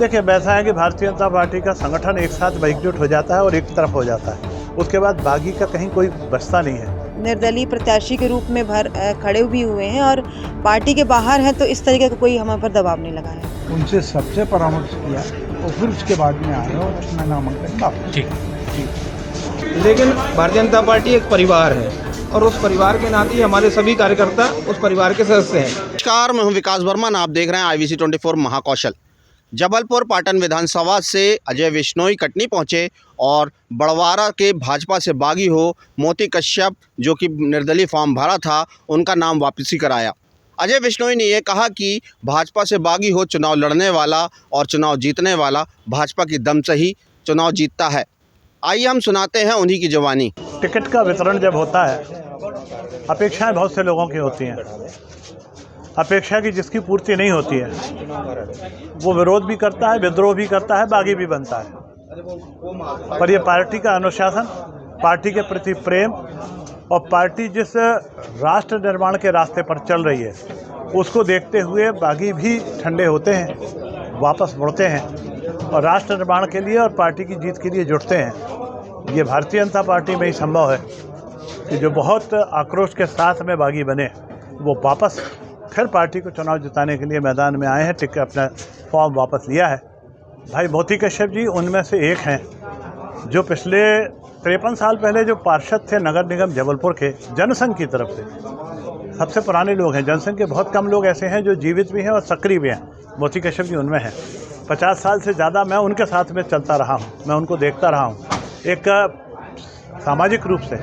देखिए, वैसा है कि भारतीय जनता पार्टी का संगठन एक साथ एकजुट हो जाता है और एक तरफ हो जाता है, उसके बाद बागी का कहीं कोई बचता नहीं है। निर्दलीय प्रत्याशी के रूप में खड़े भी हुए हैं और पार्टी के बाहर हैं, तो इस तरीके का कोई हम पर दबाव नहीं लगा है। उनसे सबसे परामर्श किया और फिर उसके बाद में आए और अपना नामांकन वापस। लेकिन भारतीय जनता पार्टी एक परिवार है और उस परिवार के नाते हमारे सभी कार्यकर्ता उस परिवार के सदस्य हैं। नमस्कार, मैं हूं विकास वर्मा, आप देख रहे हैं IVC 24 महाकौशल। जबलपुर पाटन विधानसभा से अजय विश्नोई कटनी पहुंचे और बड़वारा के भाजपा से बागी हो मोती कश्यप, जो कि निर्दलीय फॉर्म भरा था, उनका नाम वापसी कराया। अजय विश्नोई ने यह कहा कि भाजपा से बागी हो चुनाव लड़ने वाला और चुनाव जीतने वाला भाजपा की दम से ही चुनाव जीतता है। आइए हम सुनाते हैं उन्हीं की जवानी। टिकट का वितरण जब होता है, अपेक्षाएं बहुत से लोगों की होती हैं। अपेक्षा की जिसकी पूर्ति नहीं होती है वो विरोध भी करता है, विद्रोह भी करता है, बागी भी बनता है। पर ये पार्टी का अनुशासन, पार्टी के प्रति प्रेम और पार्टी जिस राष्ट्र निर्माण के रास्ते पर चल रही है उसको देखते हुए बागी भी ठंडे होते हैं, वापस मुड़ते हैं और राष्ट्र निर्माण के लिए और पार्टी की जीत के लिए जुटते हैं। ये भारतीय जनता पार्टी में ही संभव है कि जो बहुत आक्रोश के साथ में बागी बने वो वापस फिर पार्टी को चुनाव जिताने के लिए मैदान में आए हैं। टिकट अपना फॉर्म वापस लिया है। भाई मोती कश्यप जी उनमें से एक हैं जो पिछले 53 साल पहले जो पार्षद थे नगर निगम जबलपुर के जनसंघ की तरफ से, सबसे पुराने लोग हैं। जनसंघ के बहुत कम लोग ऐसे हैं जो जीवित भी हैं और सक्रिय भी हैं। मोती कश्यप जी उनमें हैं। 50 साल से ज़्यादा मैं उनके साथ में चलता रहा हूँ, मैं उनको देखता रहा हूँ। एक सामाजिक रूप से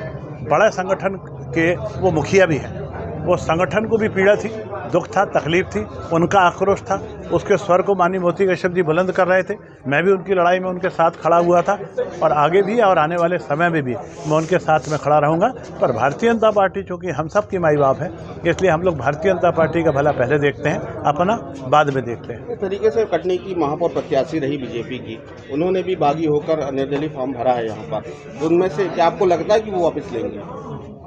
बड़े संगठन के वो मुखिया भी हैं। वो संगठन को भी पीड़ा थी, दुख था, तकलीफ थी, उनका आक्रोश था, उसके स्वर को माननीय मोती कश्यप जी बुलंद कर रहे थे। मैं भी उनकी लड़ाई में उनके साथ खड़ा हुआ था और आगे भी और आने वाले समय में भी मैं उनके साथ में खड़ा रहूँगा। पर भारतीय जनता पार्टी चूँकि हम सब की माई बाप है, इसलिए हम लोग भारतीय जनता पार्टी का भला पहले देखते हैं, अपना बाद में देखते हैं। इस तरीके से कटनी की महापौर प्रत्याशी रही बीजेपी की, उन्होंने भी बागी होकर निर्दलीय फॉर्म भरा है यहाँ पर। उनमें से क्या आपको लगता है कि वो वापस लेंगे?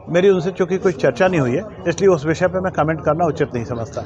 मेरी उनसे चूँकि कोई चर्चा नहीं हुई है, इसलिए उस विषय पे मैं कमेंट करना उचित नहीं समझता।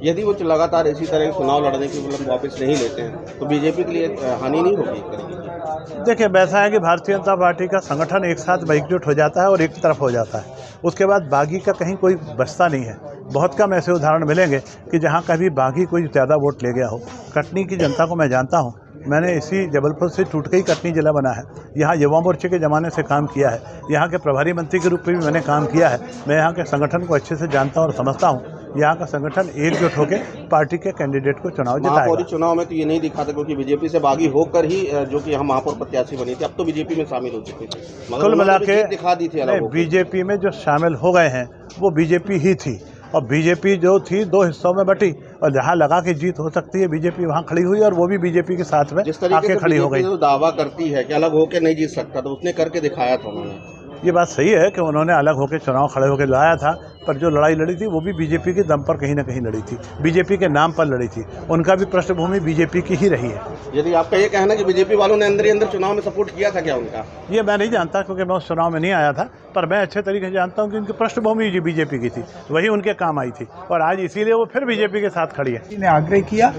यदि वो लगातार इसी तरह चुनाव लड़ने की मतलब वापस नहीं लेते हैं तो बीजेपी के लिए हानि नहीं होगी एक तरीके की? देखिए, वैसा है कि भारतीय जनता पार्टी का संगठन एक साथ एकजुट हो जाता है और एक तरफ हो जाता है, उसके बाद बागी का कहीं कोई बचता नहीं है। बहुत कम ऐसे उदाहरण मिलेंगे कि जहाँ कभी बागी कोई ज़्यादा वोट ले गया हो। कटनी की जनता को मैं जानता हूँ, मैंने इसी जबलपुर से टूट के ही कटनी जिला बना है। यहाँ युवा मोर्चे के ज़माने से काम किया है, यहाँ के प्रभारी मंत्री के रूप में भी मैंने काम किया है। मैं यहाँ के संगठन को अच्छे से जानता हूँ और समझता हूँ। यहाँ का संगठन एकजुट होकर पार्टी के कैंडिडेट को चुनाव जिताएगा। चुनाव में तो ये नहीं दिखा था क्योंकि बीजेपी से बागी होकर ही जो कि हम महापौर प्रत्याशी बनी थी, अब तो बीजेपी में शामिल हो चुके थे। कुल मिला के दिखा दी थी बीजेपी में जो शामिल हो गए हैं वो बीजेपी ही थी और बीजेपी जो थी दो हिस्सों में बटी और जहां लगा के जीत हो सकती है बीजेपी वहां खड़ी हुई और वो भी बीजेपी के साथ में आके खड़ी हो गई। जो दावा करती है कि अलग होकर नहीं जीत सकता, तो उसने करके दिखाया था उन्होंने। ये बात सही है कि उन्होंने अलग होकर चुनाव खड़े होकर लड़ाया था, पर जो लड़ाई लड़ी थी वो भी बीजेपी के दम पर कहीं ना कहीं लड़ी थी, बीजेपी के नाम पर लड़ी थी। उनका भी पृष्ठभूमि बीजेपी की ही रही है। यदि आपका ये कहना कि बीजेपी वालों ने अंदर ही अंदर चुनाव में सपोर्ट किया था क्या उनका? ये मैं नहीं जानता क्योंकि मैं उस चुनाव में नहीं आया था, पर मैं अच्छे तरीके से जानता हूँ कि उनकी पृष्ठभूमि जो बीजेपी की थी वही उनके काम आई थी और आज इसीलिए वो फिर बीजेपी के साथ खड़ी है। ने आग्रह किया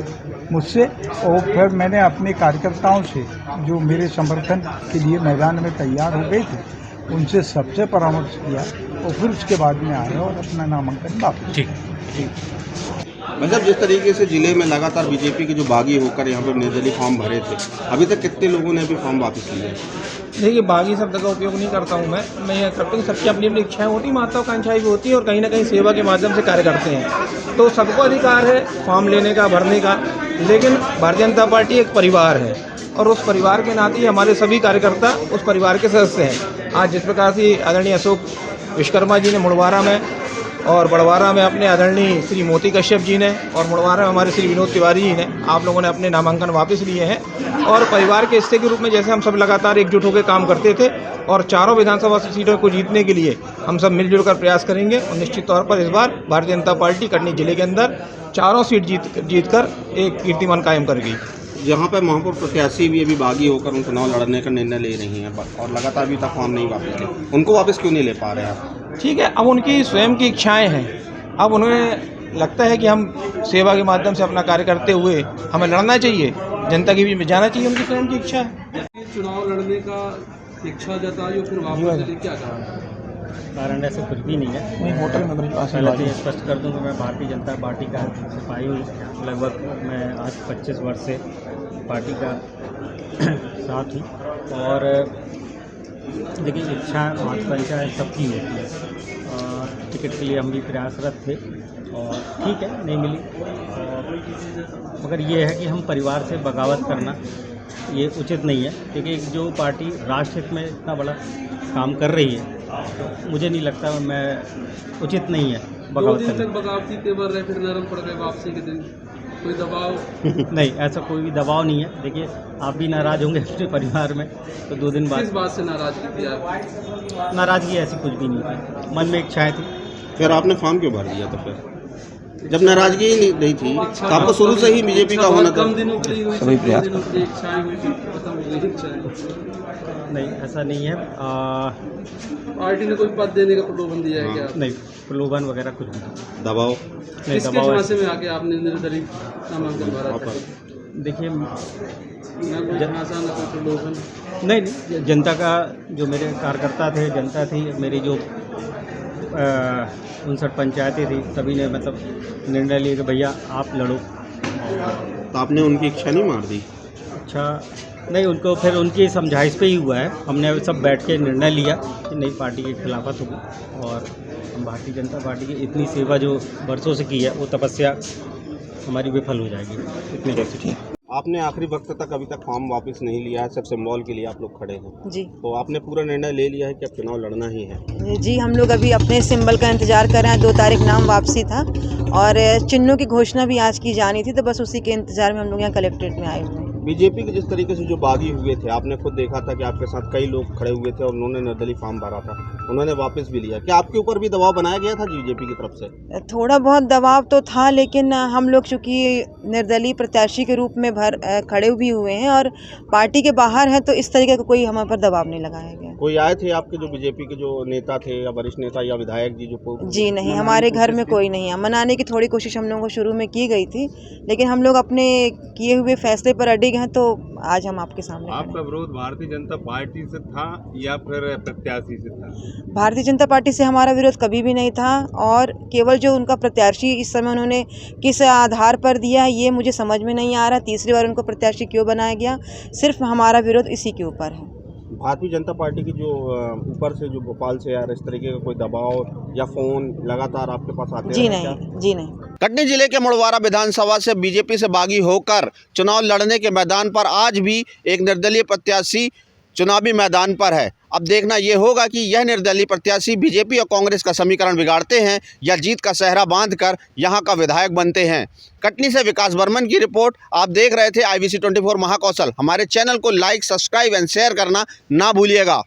मुझसे और फिर मैंने अपने कार्यकर्ताओं से जो मेरे समर्थन के लिए मैदान में तैयार हो गए थे उनसे सबसे परामर्श किया और फिर उसके बाद में आए और अपना नामांकन वापस। मतलब जिस तरीके से जिले में लगातार बीजेपी के जो बागी होकर यहाँ पर निर्दलीय फॉर्म भरे थे, अभी तक कितने लोगों ने भी फॉर्म वापस लिए? देखिए, बागी शब्द का उपयोग नहीं करता हूँ मैं यह करता हूँ सबकी अपनी अपनी इच्छाएं होती हैं, महत्वाकांक्षाएं भी होती हैं और कहीं ना कहीं सेवा के माध्यम से कार्य करते हैं, तो सबको अधिकार है फॉर्म लेने का, भरने का। लेकिन भारतीय जनता पार्टी एक परिवार है और उस परिवार के नाते हमारे सभी कार्यकर्ता उस परिवार के सदस्य हैं। आज जिस प्रकार से आदरणीय अशोक विश्वकर्मा जी ने मुड़वारा में और बड़वारा में अपने आदरणीय श्री मोती कश्यप जी ने और मुड़वारा में हमारे श्री विनोद तिवारी जी ने, आप लोगों ने अपने नामांकन वापस लिए हैं और परिवार के हिस्से के रूप में जैसे हम सब लगातार एकजुट होकर काम करते थे और चारों विधानसभा सीटों को जीतने के लिए हम सब मिलजुल कर प्रयास करेंगे और निश्चित तौर पर इस बार भारतीय जनता पार्टी कटनी जिले के अंदर चारों सीट जीतकर एक कीर्तिमान कायम करेगी। यहाँ पर महापौर प्रत्याशी भी अभी बागी होकर उन चुनाव लड़ने का निर्णय ले रही हैं और लगातार अभी तक फॉर्म नहीं वापस ले, उनको वापस क्यों नहीं ले पा रहे आप? ठीक है, अब उनकी स्वयं की इच्छाएं हैं। अब उन्हें लगता है कि हम सेवा के माध्यम से अपना कार्य करते हुए हमें लड़ना चाहिए, जनता की भी जाना चाहिए, उनकी स्वयं की इच्छा है। चुनाव लड़ने का इच्छा जताई और फिर वापस चले, क्या कारण? कारण ऐसे कुछ भी नहीं है। वहीं होटल में पहले तो ये स्पष्ट कर दूं कि मैं भारतीय जनता पार्टी का सिपाही हूँ। लगभग मैं आज 25 वर्ष से पार्टी का साथ हूँ और देखिए इच्छा महत्वाकांक्षा सबकी होती है। टिकट के लिए हम भी प्रयासरत थे और ठीक है नहीं मिली, और मगर ये है कि हम परिवार से बगावत करना ये उचित नहीं है, क्योंकि जो पार्टी राष्ट्र हित में इतना बड़ा काम कर रही है तो मुझे नहीं लगता मैं उचित नहीं है 2 बगावत दिन तक करना। बगावती तेवर रहे, फिर नरम पड़ गए वापसी के दिन, कोई दबाव? नहीं, ऐसा कोई भी दबाव नहीं है। देखिए आप भी नाराज़ होंगे अपने परिवार में, तो 2 दिन किस बाद बात से नाराजगी थी आप? नाराज़गी ऐसी कुछ भी नहीं थी, मन में इच्छाएँ थी। फिर आपने फॉर्म क्यों भर दिया? तो फिर जब नाराजगी ही नहीं थी तो आपको शुरू से ही बीजेपी का होना था। कम दिनों के लिए हुई थी, 2 दिनों की इच्छाएं हुई थी, खत्म हो गई इच्छाएं। नहीं ऐसा नहीं है। पार्टी ने कोई पद देने का प्रलोभन दिया है क्या? नहीं, प्रलोभन वगैरह कुछ नहीं। दबाव? नहीं, किसके दबाव झांसे में आके आपने निर्दलीय नामांकन भरा था? देखिए न कोई झांसा न कोई प्रलोभन? नहीं, जनता का जो मेरे कार्यकर्ता थे, जनता थी, मेरी जो 59 पंचायतें थी, सभी ने मतलब निर्णय लिया कि भैया आप लड़ो। तो आपने उनकी इच्छा नहीं मार दी? अच्छा नहीं, उनको फिर उनकी समझाइश पे ही हुआ है। हमने सब बैठ के निर्णय लिया कि नई पार्टी की खिलाफत होगी और हम भारतीय जनता पार्टी की इतनी सेवा जो वर्षों से की है वो तपस्या हमारी विफल हो जाएगी इतनी देर से। आपने आखिरी वक्त तक अभी तक फॉर्म वापस नहीं लिया है, सिर्फ सिंबल के लिए आप लोग खड़े हैं, जी तो आपने पूरा निर्णय ले लिया है कि अब चुनाव लड़ना ही है? जी, हम लोग अभी अपने सिंबल का इंतज़ार कर रहे हैं। 2 तारीख नाम वापसी था और चिन्हों की घोषणा भी आज की जानी थी, तो बस उसी के इंतज़ार में हम लोग यहाँ कलेक्ट्रेट में आए हुए हैं। बीजेपी के जिस तरीके से जो बागी हुए थे, आपने खुद देखा था कि आपके साथ कई लोग खड़े हुए थे और उन्होंने निर्दलीय फॉर्म भरा था, उन्होंने वापस भी लिया। क्या आपके ऊपर भी दबाव बनाया गया था बीजेपी की तरफ से? थोड़ा बहुत दबाव तो था, लेकिन हम लोग चूँकि निर्दलीय प्रत्याशी के रूप में खड़े भी हुए हैं और पार्टी के बाहर हैं, तो इस तरीके का कोई हमारे पर दबाव नहीं लगाया गया। कोई आए थे आपके जो बीजेपी के जो नेता थे या वरिष्ठ नेता या विधायक जी जो? जी नहीं, हमारे घर में कोई नहीं है। मनाने की थोड़ी कोशिश हम लोगों को शुरू में की गई थी, लेकिन हम लोग अपने किए हुए फैसले पर अडिग हैं, तो आज हम आपके सामने खड़े हैं। आपका विरोध भारतीय जनता पार्टी से था या फिर प्रत्याशी से था? भारतीय जनता पार्टी से हमारा विरोध कभी भी नहीं था, और केवल जो उनका प्रत्याशी इस समय उन्होंने किस आधार पर दिया है ये मुझे समझ में नहीं आ रहा। तीसरी बार उनको प्रत्याशी क्यों बनाया गया, सिर्फ हमारा विरोध इसी के ऊपर है। भारतीय जनता पार्टी की जो ऊपर से जो भोपाल से यार इस तरीके का कोई दबाव या फोन लगातार आपके पास आते जी हैं नहीं, क्या? जी नहीं। कटनी जिले के मुड़वारा विधानसभा से बीजेपी से बागी होकर चुनाव लड़ने के मैदान पर आज भी एक निर्दलीय प्रत्याशी चुनावी मैदान पर है। अब देखना ये होगा कि यह निर्दलीय प्रत्याशी बीजेपी और कांग्रेस का समीकरण बिगाड़ते हैं या जीत का सेहरा बांधकर यहां का विधायक बनते हैं। कटनी से विकास बर्मन की रिपोर्ट। आप देख रहे थे IVC 24 महाकौशल। हमारे चैनल को लाइक, सब्सक्राइब एंड शेयर करना ना भूलिएगा।